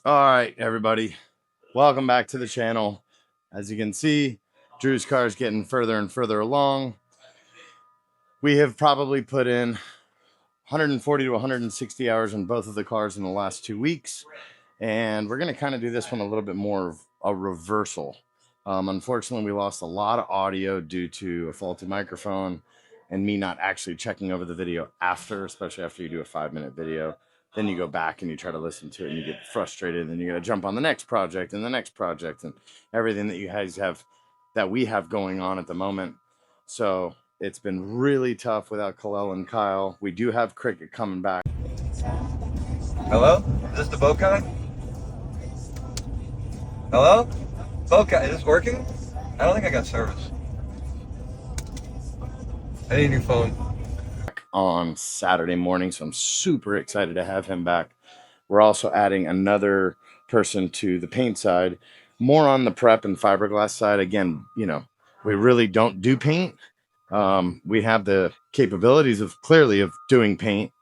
All right, everybody, welcome back to the channel. As you can see, Drew's car is getting further and further along. We have probably put in 140 to 160 hours in both of the cars in the last 2 weeks, and we're going to kind of do this one a little bit more of a reversal. Unfortunately, we lost a lot of audio due to a faulty microphone and me not actually checking over the video after, especially after you do a 5-minute video. Then you go back and you try to listen to it and you get frustrated, and you got to jump on the next project and the next project and everything that you guys have, that we have going on at the moment. So it's been really tough without Kalel and Kyle. We do have Cricket coming back. Hello? Is this the boat guy? Hello? Boat guy, is this working? I don't think I got service. I need a new phone. On Saturday morning, so I'm super excited to have him back. We're also adding another person to the paint side, more on the prep and fiberglass side. Again, we really don't do paint. We have the capabilities of doing paint.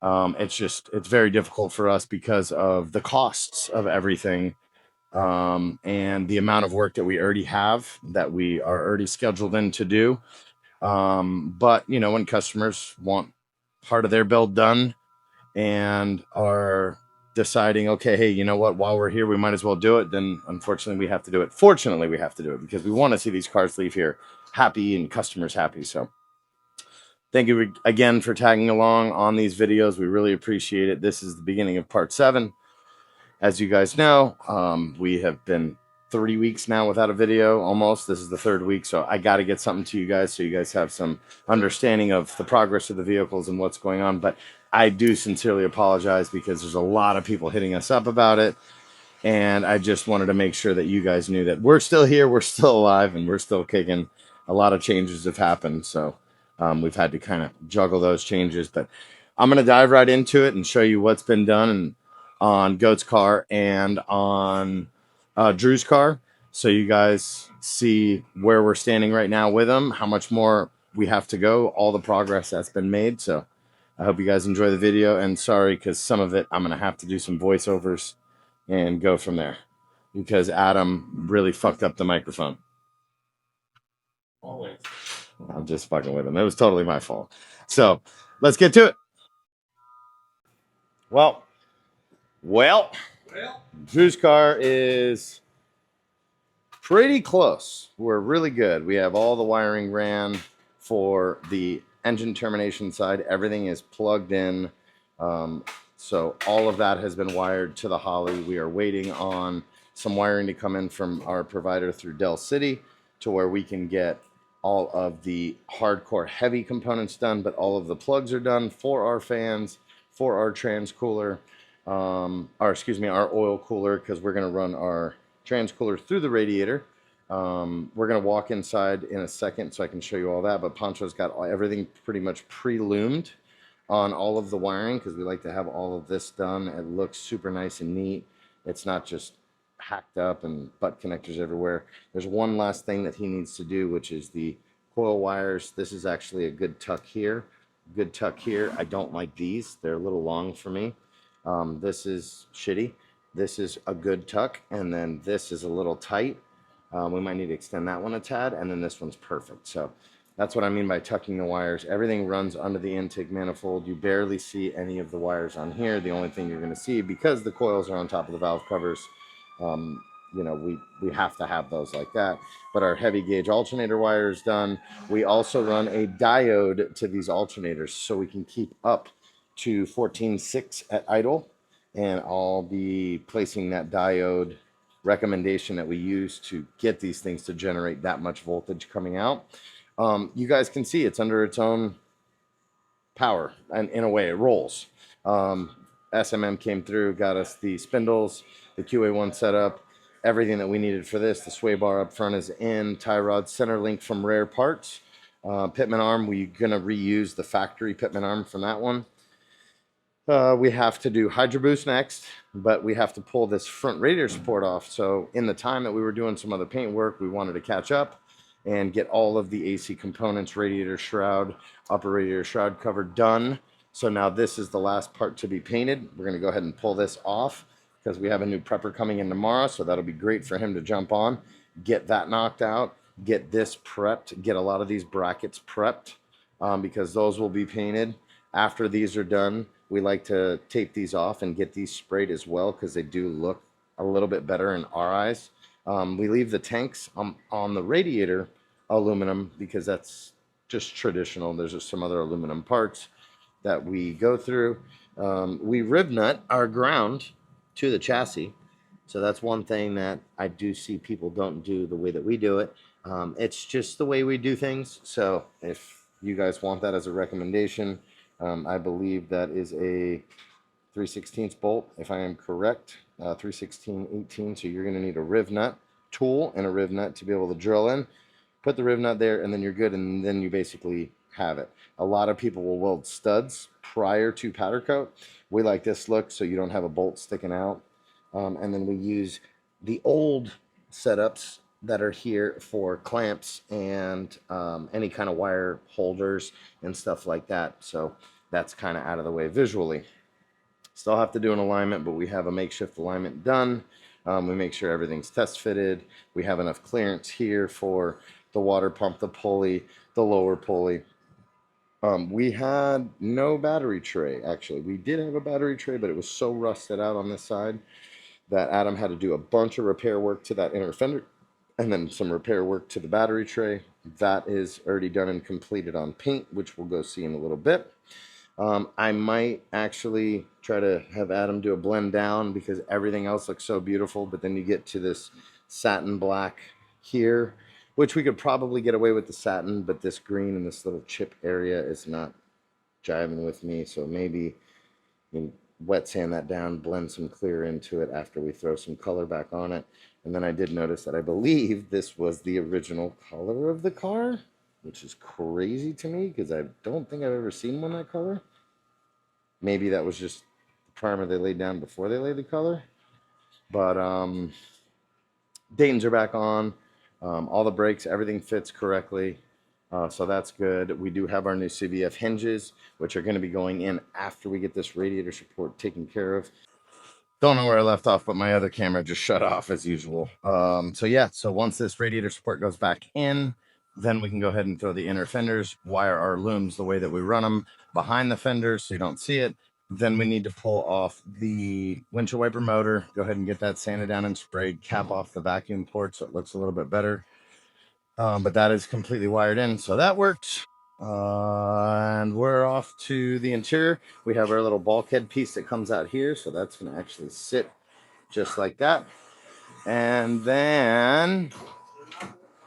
It's very difficult for us because of the costs of everything, and the amount of work that we already have, that we are already scheduled in to do. But when customers want part of their build done and are deciding, okay, hey, you know what, while we're here, we might as well do it, then unfortunately we have to do it. Fortunately, we have to do it because we want to see these cars leave here happy and customers happy. So thank you again for tagging along on these videos. We really appreciate it. This is the beginning of part 7. As you guys know, we have been 3 weeks now without a video, almost. This is the 3rd week, so I got to get something to you guys so you guys have some understanding of the progress of the vehicles and what's going on. But I do sincerely apologize because there's a lot of people hitting us up about it, and I just wanted to make sure that you guys knew that we're still here, we're still alive, and we're still kicking. A lot of changes have happened, so we've had to kind of juggle those changes. But I'm going to dive right into it and show you what's been done and on Goat's car and on Drew's car, so you guys see where we're standing right now with them, how much more we have to go, all the progress that's been made. So I hope you guys enjoy the video, and sorry because some of it I'm going to have to do some voiceovers and go from there because Adam really fucked up the microphone. Always. I'm just fucking with him. It was totally my fault. So let's get to it. Well, Drew's car is pretty close. We're really good. We have all the wiring ran for the engine termination side. Everything is plugged in. So all of that has been wired to the Holly. We are waiting on some wiring to come in from our provider through Dell City to where we can get all of the hardcore heavy components done, but all of the plugs are done for our fans, for our trans cooler, our oil cooler, because we're going to run our trans cooler through the radiator. We're going to walk inside in a second so I can show you all that, but Pancho's got everything pretty much pre-loomed on all of the wiring because we like to have all of this done. It looks super nice and neat. It's not just hacked up and butt connectors everywhere. There's one last thing that he needs to do, which is the coil wires. This is actually a good tuck here. Good tuck here. I don't like these. They're a little long for me. This is shitty. This is a good tuck, and then this is a little tight. We might need to extend that one a tad, and then this one's perfect. So that's what I mean by tucking the wires. Everything runs under the intake manifold. You barely see any of the wires on here. The only thing you're going to see, because the coils are on top of the valve covers, we have to have those like that. But our heavy gauge alternator wire is done. We also run a diode to these alternators so we can keep up to 14.6 at idle, and I'll be placing that diode recommendation that we use to get these things to generate that much voltage coming out. You guys can see it's under its own power, and in a way it rolls. SMM came through, got us the spindles, the QA1 setup, everything that we needed for this. The sway bar up front is in, tie rod center link from Rare Parts. Pitman arm, we're going to reuse the factory Pitman arm from that one. We have to do Hydro Boost next, but we have to pull this front radiator support off. So in the time that we were doing some other paint work, we wanted to catch up and get all of the AC components, radiator shroud, upper radiator shroud cover done. So now this is the last part to be painted. We're going to go ahead and pull this off because we have a new prepper coming in tomorrow, so that'll be great for him to jump on, get that knocked out, get this prepped, get a lot of these brackets prepped, because those will be painted. After these are done, we like to tape these off and get these sprayed as well, because they do look a little bit better in our eyes. We leave the tanks on the radiator aluminum because that's just traditional. There's just some other aluminum parts that we go through. We rib nut our ground to the chassis. So that's one thing that I do see people don't do the way that we do it. It's just the way we do things. So if you guys want that as a recommendation, I believe that is a 3/16 bolt, if I am correct, 3/16/18. So you're going to need a riv nut tool and a riv nut to be able to drill in. Put the riv nut there, and then you're good, and then you basically have it. A lot of people will weld studs prior to powder coat. We like this look so you don't have a bolt sticking out. And then we use the old setups that are here for clamps and any kind of wire holders and stuff like that. So that's kind of out of the way visually. Still have to do an alignment, but we have a makeshift alignment done. We make sure everything's test fitted. We have enough clearance here for the water pump, the pulley, the lower pulley. We had no battery tray, actually. We did have a battery tray, but it was so rusted out on this side that Adam had to do a bunch of repair work to that inner fender and then some repair work to the battery tray. That is already done and completed on paint, which we'll go see in a little bit. I might actually try to have Adam do a blend down because everything else looks so beautiful, but then you get to this satin black here, which we could probably get away with the satin, but this green and this little chip area is not jiving with me. So maybe wet sand that down, blend some clear into it after we throw some color back on it. And then I did notice that I believe this was the original color of the car, which is crazy to me because I don't think I've ever seen one that color. Maybe that was just the primer they laid down before they laid the color. But Dayton's are back on. All the brakes, everything fits correctly. So that's good. We do have our new CVF hinges, which are going to be going in after we get this radiator support taken care of. Don't know where I left off, but my other camera just shut off as usual. So yeah, so once this radiator support goes back in, then we can go ahead and throw the inner fenders, wire our looms the way that we run them behind the fenders so you don't see it. Then we need to pull off the windshield wiper motor, go ahead and get that sanded down and sprayed, cap off the vacuum port so it looks a little bit better. But that is completely wired in, so that worked. And we're off to the interior. We have our little bulkhead piece that comes out here, so that's going to actually sit just like that. And then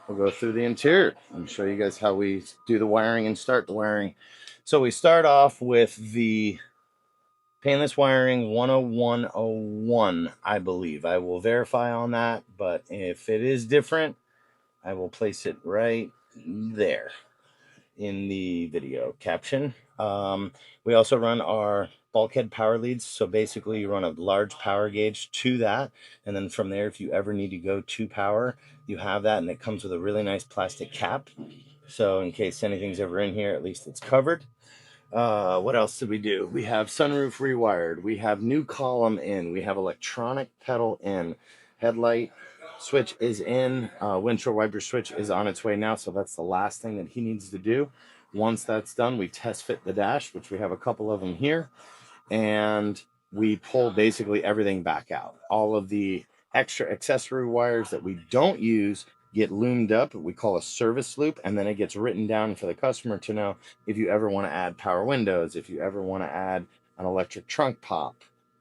we'll go through the interior and show you guys how we do the wiring and start the wiring. So we start off with the painless wiring 10101, I believe. I will verify on that, but if it is different, I will place it right there in the video caption. We also run our bulkhead power leads. So basically you run a large power gauge to that. And then from there, if you ever need to go to power, you have that. And it comes with a really nice plastic cap. So in case anything's ever in here, at least it's covered. What else did we do? We have sunroof rewired. We have new column in. We have electronic pedal in. Headlight switch is in. Windshield wiper switch is on its way now. So that's the last thing that he needs to do. Once that's done, we test fit the dash, which we have a couple of them here. And we pull basically everything back out. All of the extra accessory wires that we don't use get loomed up. We call a service loop, and then it gets written down for the customer to know if you ever want to add power windows, if you ever want to add an electric trunk pop.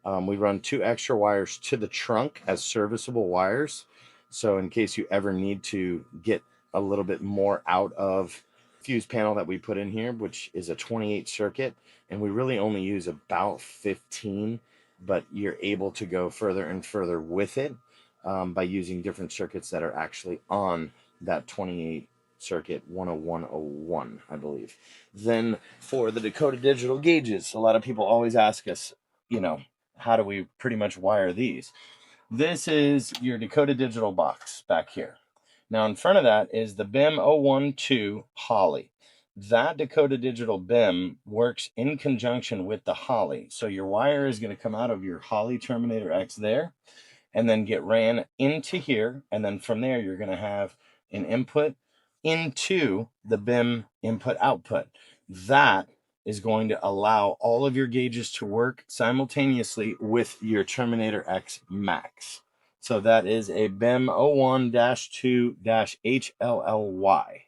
We run 2 extra wires to the trunk as serviceable wires. So in case you ever need to get a little bit more out of fuse panel that we put in here, which is a 28 circuit, and we really only use about 15, but you're able to go further and further with it by using different circuits that are actually on that 28 circuit 10101, I believe. Then for the Dakota digital gauges, a lot of people always ask us, how do we pretty much wire these? This is your Dakota digital box back here. Now in front of that is the BIM 012 Holly. That Dakota Digital BIM works in conjunction with the Holly. So your wire is going to come out of your Holly Terminator X there and then get ran into here. And then from there, you're going to have an input into the BIM input output. That is going to allow all of your gauges to work simultaneously with your Terminator X Max. So that is a BIM 01-2-HLLY.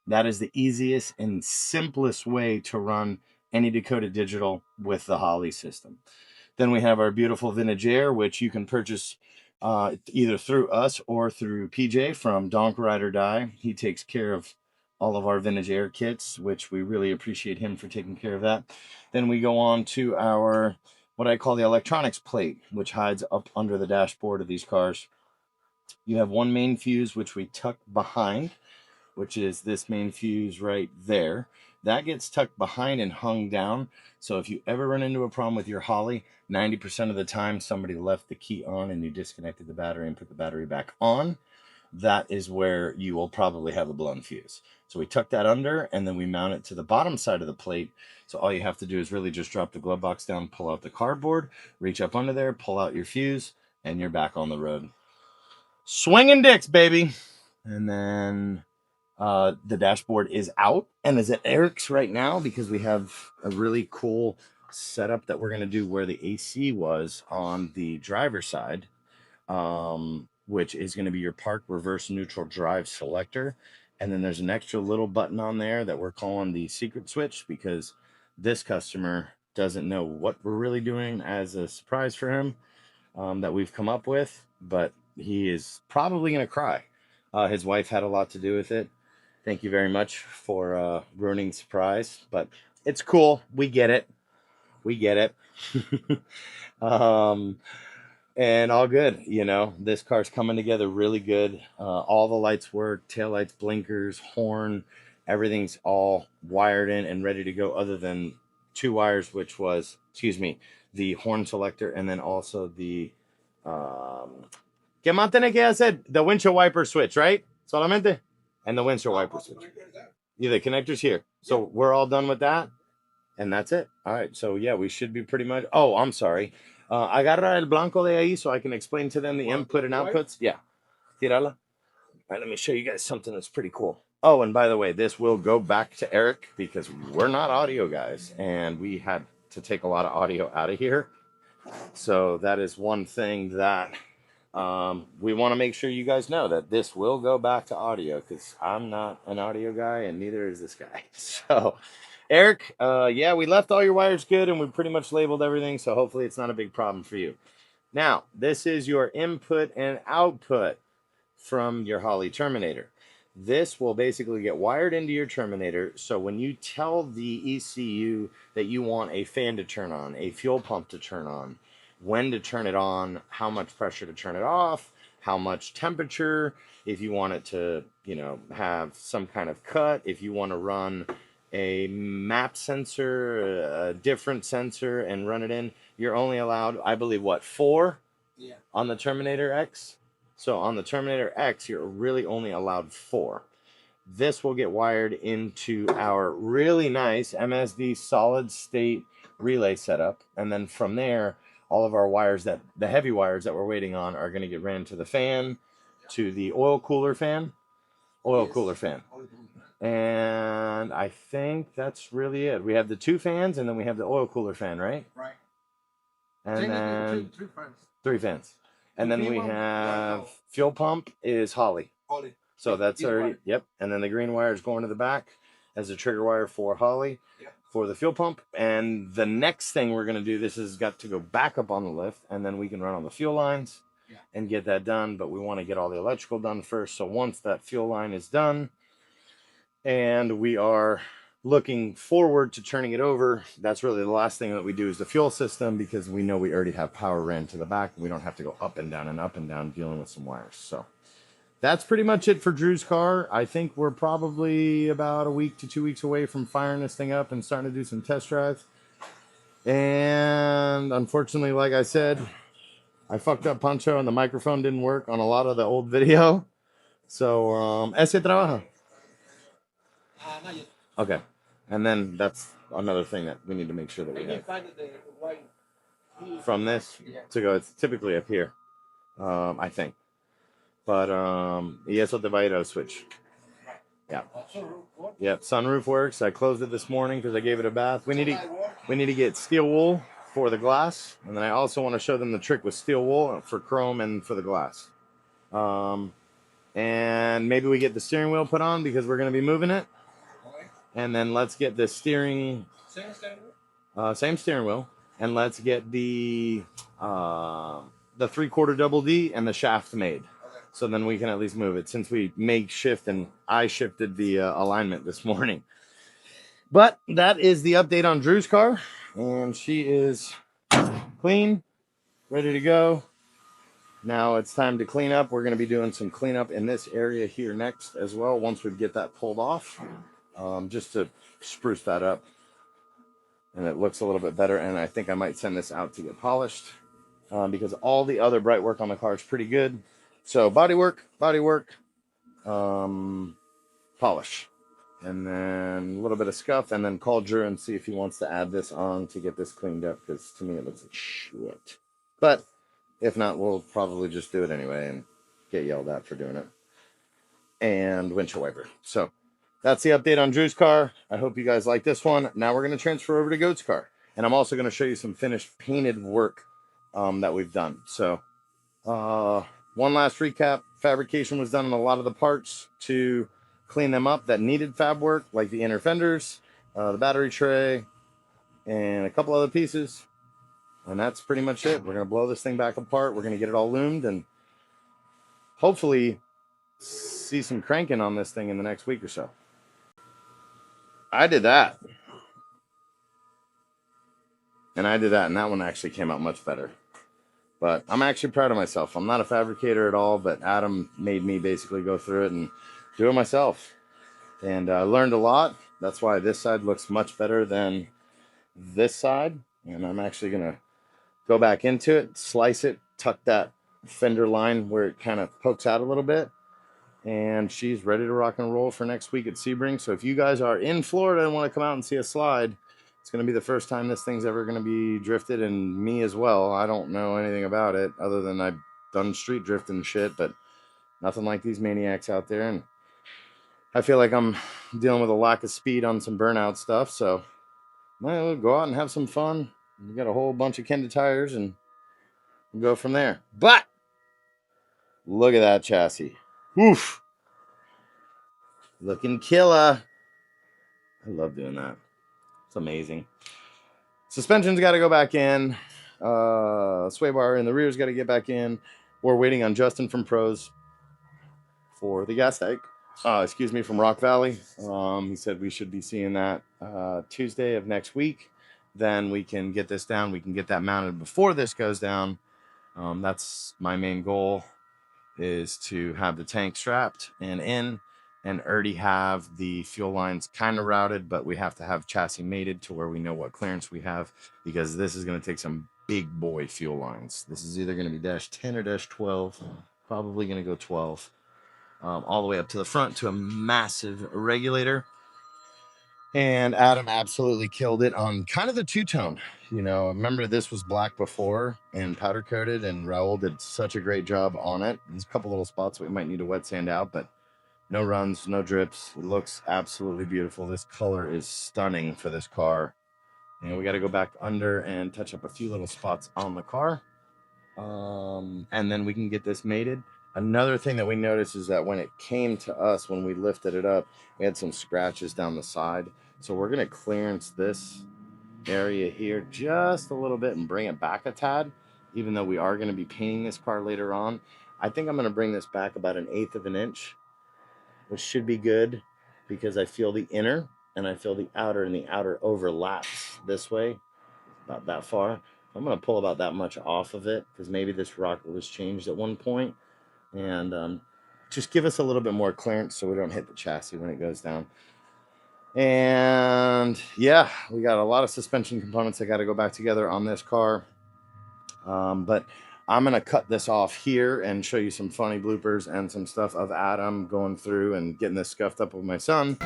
That is the easiest and simplest way to run any Dakota Digital with the Holly system. Then we have our beautiful vintage air, which you can purchase either through us or through PJ from Donk Ride or Die. He takes care of all of our vintage air kits, which we really appreciate him for taking care of that. Then we go on to our, what I call the electronics plate, which hides up under the dashboard of these cars. You have one main fuse, which we tuck behind, which is this main fuse right there. That gets tucked behind and hung down. So if you ever run into a problem with your Holly, 90% of the time somebody left the key on and you disconnected the battery and put the battery back on, that is where you will probably have a blown fuse. So we tuck that under and then we mount it to the bottom side of the plate. So all you have to do is really just drop the glove box down, pull out the cardboard, reach up under there, pull out your fuse, and you're back on the road. Swinging dicks, baby. And then the dashboard is out and is at Eric's right now because we have a really cool setup that we're going to do where the AC was on the driver's side, which is going to be your park reverse neutral drive selector. And then there's an extra little button on there that we're calling the secret switch because this customer doesn't know what we're really doing as a surprise for him that we've come up with, but he is probably going to cry. His wife had a lot to do with it. Thank you very much for ruining surprise, but it's cool. We get it. We get it. And all good. You know, this car's coming together really good. All the lights work, taillights, blinkers, horn, everything's all wired in and ready to go other than two wires, which was, the horn selector and then also the, ¿qué más tiene que hacer? The windshield wiper switch, right? Solamente? And the windshield wiper switch. Yeah, the connector's here. So we're all done with that. And that's it. All right. So yeah, we should be pretty much. Oh, I'm sorry. Agarra el blanco de ahí so I can explain to them the input and outputs. Yeah. Tirala. All right, let me show you guys something that's pretty cool. Oh, and by the way, this will go back to Eric because we're not audio guys and we had to take a lot of audio out of here. So that is one thing that we want to make sure you guys know that this will go back to audio because I'm not an audio guy and neither is this guy. So, Eric, yeah, we left all your wires good and we pretty much labeled everything. So hopefully it's not a big problem for you. Now, this is your input and output from your Holly Terminator. This will basically get wired into your Terminator. So when you tell the ECU that you want a fan to turn on, a fuel pump to turn on, when to turn it on, how much pressure to turn it off, how much temperature, if you want it to, have some kind of cut, if you want to run a map sensor, a different sensor and run it in, you're only allowed, I believe, four? Yeah. On the Terminator X? So on the Terminator X, you're really only allowed 4. This will get wired into our really nice MSD solid state relay setup. And then from there, all of our wires the heavy wires that we're waiting on are going to get ran to the fan, to the oil cooler fan. And I think that's really it. We have the 2 fans and then we have the oil cooler fan, right? Right. And then 3 fans. 3 fans. And then we have fuel pump is Holly. So that's already, yep. And then the green wire is going to the back as a trigger wire for Holly for the fuel pump. And the next thing we're going to do, this has got to go back up on the lift and then we can run on the fuel lines and get that done. But we want to get all the electrical done first. So once that fuel line is done and we are looking forward to turning it over, that's really the last thing that we do is the fuel system because we know we already have power ran to the back. We don't have to go up and down dealing with some wires. So that's pretty much it for Drew's car. I think we're probably about a week to 2 weeks away from firing this thing up and starting to do some test drives. And unfortunately, like I said, I fucked up Pancho and the microphone didn't work on a lot of the old video. So, ese trabaja. Okay. And then that's another thing that we need to make sure that we have. From this to go, it's typically up here, I think. But y eso te va a ir al switch. Yeah. Yep. Sunroof works. I closed it this morning because I gave it a bath. We need to get steel wool for the glass, and then I also want to show them the trick with steel wool for chrome and for the glass. And maybe we get the steering wheel put on because we're going to be moving it. And then let's get the steering, same steering wheel, and let's get the 3/4 double D and the shaft made. So then we can at least move it since we makeshift and I shifted the alignment this morning. But that is the update on Drew's car, and she is clean, ready to go. Now it's time to clean up. We're going to be doing some cleanup in this area here next as well once we get that pulled off, just to spruce that up. And it looks a little bit better, and I think I might send this out to get polished because all the other bright work on the car is pretty good. So bodywork, polish, and then a little bit of scuff, and then call Drew and see if he wants to add this on to get this cleaned up, because to me it looks like shit. But if not, we'll probably just do it anyway and get yelled at for doing it. And windshield wiper. So that's the update on Drew's car. I hope you guys like this one. Now we're going to transfer over to Goat's car, and I'm also going to show you some finished painted work that we've done. So one last recap. Fabrication was done on a lot of the parts to clean them up that needed fab work, like the inner fenders, the battery tray, and a couple other pieces. And that's pretty much it. We're going to blow this thing back apart. We're going to get it all loomed and hopefully see some cranking on this thing in the next week or so. I did that. And that one actually came out much better. But I'm actually proud of myself. I'm not a fabricator at all, but Adam made me basically go through it and do it myself. And I learned a lot. That's why this side looks much better than this side. And I'm actually going to go back into it, slice it, tuck that fender line where it kind of pokes out a little bit. And she's ready to rock and roll for next week at Sebring. So if you guys are in Florida and want to come out and see a slide, it's going to be the first time this thing's ever going to be drifted, and me as well. I don't know anything about it other than I've done street drifting shit, but nothing like these maniacs out there. And I feel like I'm dealing with a lack of speed on some burnout stuff. So we'll go out and have some fun. We got a whole bunch of Kenda tires and we'll go from there. But look at that chassis. Oof. Looking killer. I love doing that. It's amazing. Suspension's got to go back in. Sway bar in the rear's got to get back in. We're waiting on Justin from Pros for the gas tank. From Rock Valley. He said we should be seeing that Tuesday of next week. Then we can get this down. We can get that mounted before this goes down. That's my main goal, is to have the tank strapped and in, and already have the fuel lines kind of routed, but we have to have chassis mated to where we know what clearance we have, because this is going to take some big boy fuel lines. This is either going to be dash 10 or dash 12, probably going to go 12, all the way up to the front to a massive regulator. And Adam absolutely killed it on kind of the two-tone. Remember this was black before and powder coated, and Raul did such a great job on it. There's a couple little spots we might need to wet sand out, but no runs, no drips. It looks absolutely beautiful. This color is stunning for this car. And we got to go back under and touch up a few little spots on the car. And then we can get this mated. Another thing that we noticed is that when it came to us, when we lifted it up, we had some scratches down the side. So we're going to clearance this area here just a little bit and bring it back a tad, even though we are going to be painting this car later on. I think I'm going to bring this back about 1/8 of an inch, which should be good, because I feel the inner and I feel the outer, and the outer overlaps this way about that far. I'm going to pull about that much off of it, because maybe this rocker was changed at one point, and just give us a little bit more clearance so we don't hit the chassis when it goes down. And yeah, we got a lot of suspension components that got to go back together on this car. But I'm going to cut this off here and show you some funny bloopers and some stuff of Adam going through and getting this scuffed up with my son.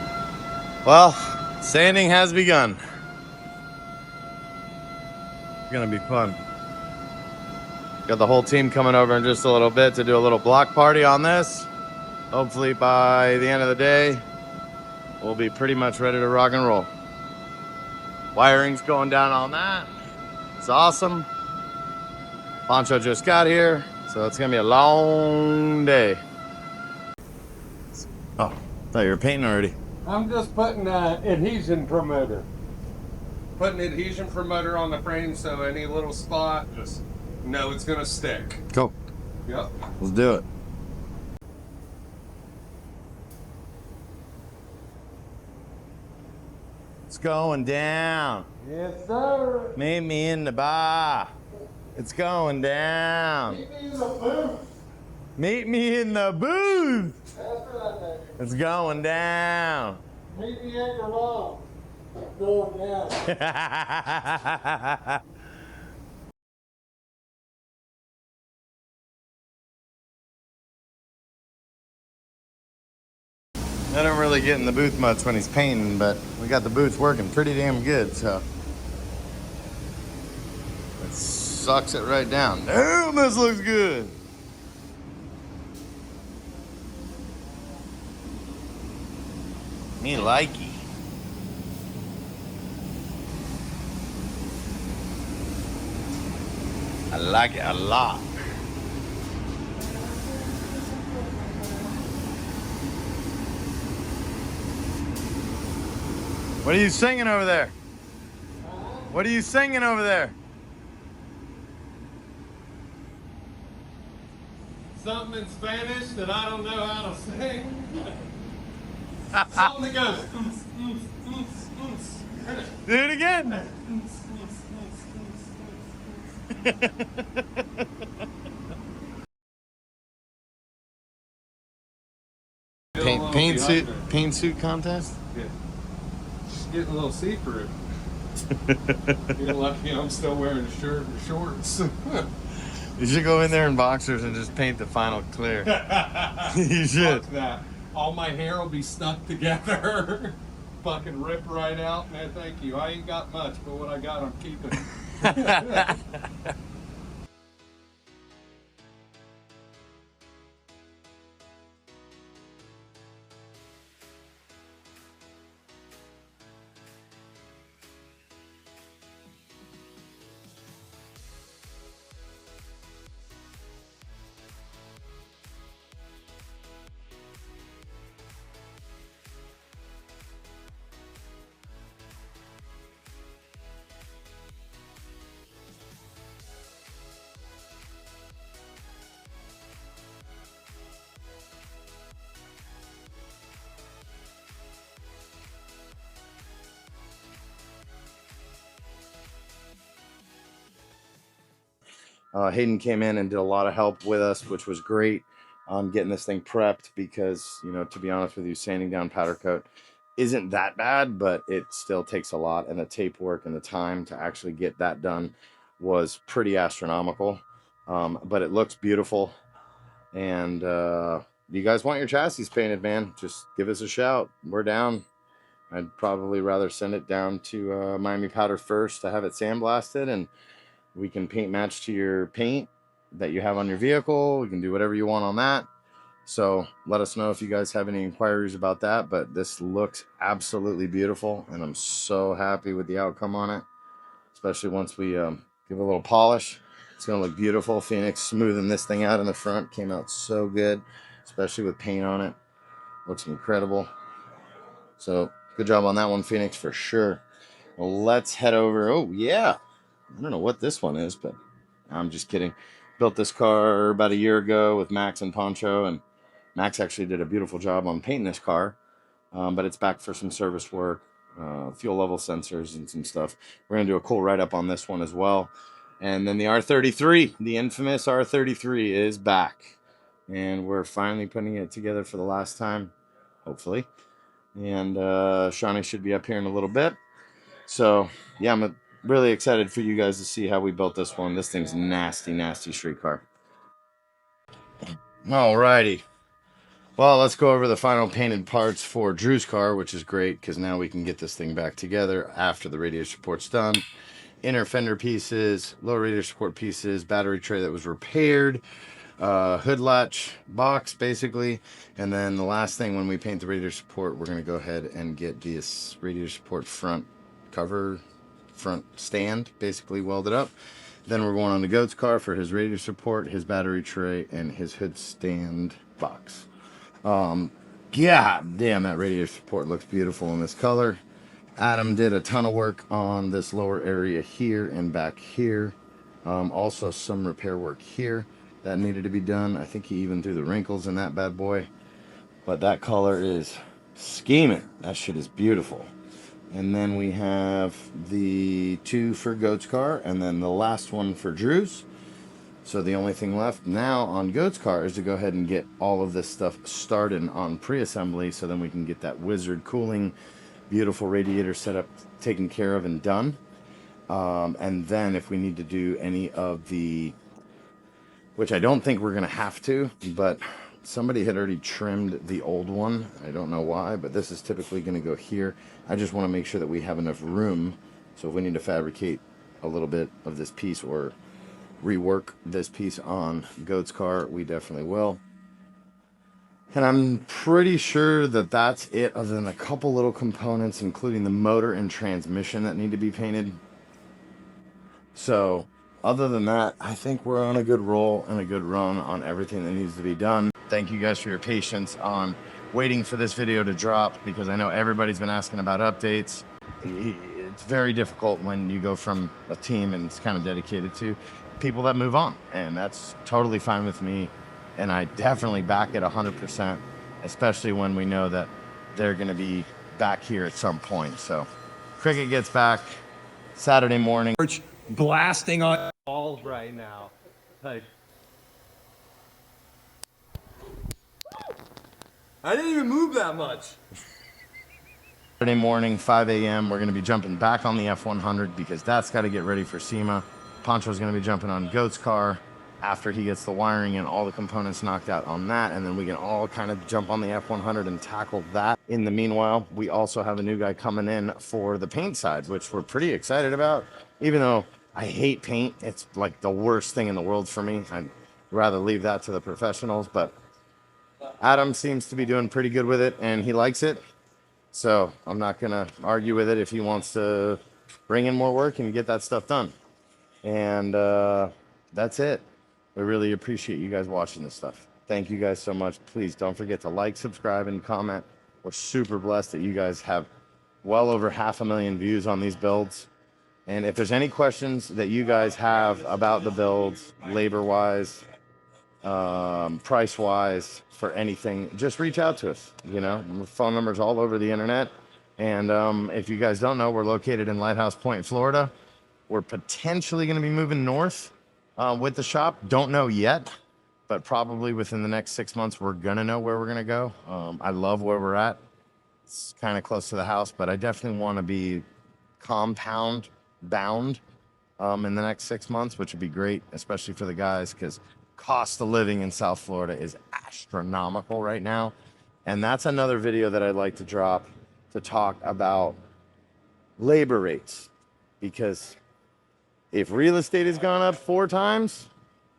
Well, Sanding has begun. It's gonna be fun. Got the whole team coming over in just a little bit to do a little block party on this. Hopefully by the end of the day, we'll be pretty much ready to rock and roll. Wiring's going down on that. It's awesome. Poncho just got here, so it's gonna be a long day. Oh, thought you were painting already. I'm just putting adhesion promoter. Putting adhesion promoter on the frame so any little spot, just know it's gonna stick. Cool. Yep. Let's do it. It's going down. Yes, sir. Meet me in the bar. It's going down. Meet me in the booth. Meet me in the booth. That's right, baby. It's going down. Meet me at your mom. Going down. I don't really get in the booth much when he's painting, but we got the booth working pretty damn good, so. It sucks it right down. Damn, this looks good. Me likey. I like it a lot. What are you singing over there? What are you singing over there? Something in Spanish that I don't know how to sing. Something that goes. Do it again. Paint suit contest? Yeah. Just getting a little see-through. You're lucky I'm still wearing a shirt and shorts. You should go in there in boxers and just paint the final clear. You should. Fuck that. All my hair will be stuck together. Fucking rip right out. Man, thank you. I ain't got much, but what I got, I'm keeping. Hayden came in and did a lot of help with us, which was great on getting this thing prepped because, you know, to be honest with you, sanding down powder coat isn't that bad, but it still takes a lot. And the tape work and the time to actually get that done was pretty astronomical. But it looks beautiful. And you guys want your chassis painted, man, just give us a shout. We're down. I'd probably rather send it down to Miami Powder first to have it sandblasted, and we can paint match to your paint that you have on your vehicle. We can do whatever you want on that. So let us know if you guys have any inquiries about that. But this looks absolutely beautiful, and I'm so happy with the outcome on it, especially once we give a little polish. It's going to look beautiful. Phoenix smoothing this thing out in the front came out so good, especially with paint on it. Looks incredible. So good job on that one, Phoenix, for sure. Well, let's head over. Oh, yeah. I don't know what this one is, but I'm just kidding. Built this car about a year ago with Max and Poncho, and Max actually did a beautiful job on painting this car, but it's back for some service work, fuel level sensors and some stuff. We're going to do a cool write-up on this one as well. And then the R33, the infamous R33 is back, and we're finally putting it together for the last time, hopefully. And Shannon should be up here in a little bit. So, yeah, I'm really excited for you guys to see how we built this one. This thing's nasty, nasty street car. Alrighty. Well, let's go over the final painted parts for Drew's car, which is great because now we can get this thing back together after the radiator support's done. Inner fender pieces, lower radiator support pieces, battery tray that was repaired, hood latch box basically, and then the last thing when we paint the radiator support, we're going to go ahead and get this radiator support front cover, front stand basically welded up. Then we're going on the goat's car for his radiator support, his battery tray, and his hood stand box. God damn, that radiator support looks beautiful in this color. Adam did a ton of work on this lower area here and back here. Also some repair work here that needed to be done. I think he even threw the wrinkles in that bad boy. But that color is scheming. That shit is beautiful. And then we have the two for Goat's car and then the last one for Drew's. So the only thing left now on Goat's car is to go ahead and get all of this stuff started on pre-assembly so then we can get that wizard cooling, beautiful radiator setup taken care of and done. And then if we need to do any of the, which I don't think we're going to have to, but somebody had already trimmed the old one. I don't know why, but this is typically going to go here. I just want to make sure that we have enough room. So if we need to fabricate a little bit of this piece or rework this piece on Goat's car, we definitely will. And I'm pretty sure that that's it, other than a couple little components, including the motor and transmission that need to be painted. So other than that, I think we're on a good roll and a good run on everything that needs to be done. Thank you guys for your patience on waiting for this video to drop, because I know everybody's been asking about updates. It's very difficult when you go from a team and it's kind of dedicated to people that move on, and that's totally fine with me, and I definitely back it 100%, especially when we know that they're going to be back here at some point. So Cricket gets back Saturday morning, Blasting on all right now. Like, I didn't even move that much. Saturday morning 5 a.m. we're going to be jumping back on the F100 because that's got to get ready for SEMA. Poncho's going to be jumping on Goat's car after he gets the wiring and all the components knocked out on that, and then we can all kind of jump on the F100 and tackle that. In the meanwhile, we also have a new guy coming in for the paint side, which we're pretty excited about. Even though I hate paint, it's like the worst thing in the world for me. I'd rather leave that to the professionals, but Adam seems to be doing pretty good with it and he likes it. So I'm not going to argue with it if he wants to bring in more work and get that stuff done. And that's it. We really appreciate you guys watching this stuff. Thank you guys so much. Please don't forget to like, subscribe, and comment. We're super blessed that you guys have well over 500,000 views on these builds. And if there's any questions that you guys have about the builds, labor-wise, price-wise, for anything, just reach out to us. You know, phone numbers all over the internet. And if you guys don't know, we're located in Lighthouse Point, Florida. We're potentially going to be moving north with the shop. Don't know yet, but probably within the next 6 months, we're going to know where we're going to go. I love where we're at. It's kind of close to the house, but I definitely want to be compound bound in the next 6 months, which would be great, especially for the guys, because cost of living in South Florida is astronomical right now. And that's another video that I'd like to drop to talk about labor rates, because if real estate has gone up 4 times,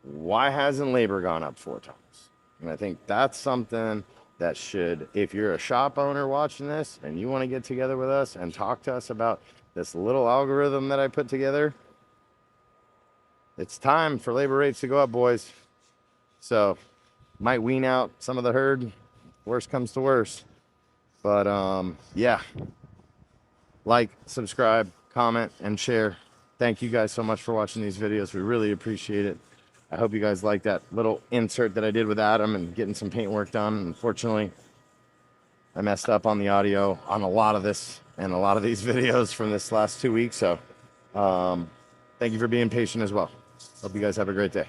why hasn't labor gone up 4 times? And I think that's something that should, if you're a shop owner watching this and you want to get together with us and talk to us about this little algorithm that I put together, it's time for labor rates to go up, boys. So might wean out some of the herd, worst comes to worst. But yeah, like, subscribe, comment, and share. Thank you guys so much for watching these videos. We really appreciate it. I hope you guys like that little insert that I did with Adam and getting some paint work done. Unfortunately, I messed up on the audio on a lot of this and a lot of these videos from this last 2 weeks. So thank you for being patient as well. Hope you guys have a great day.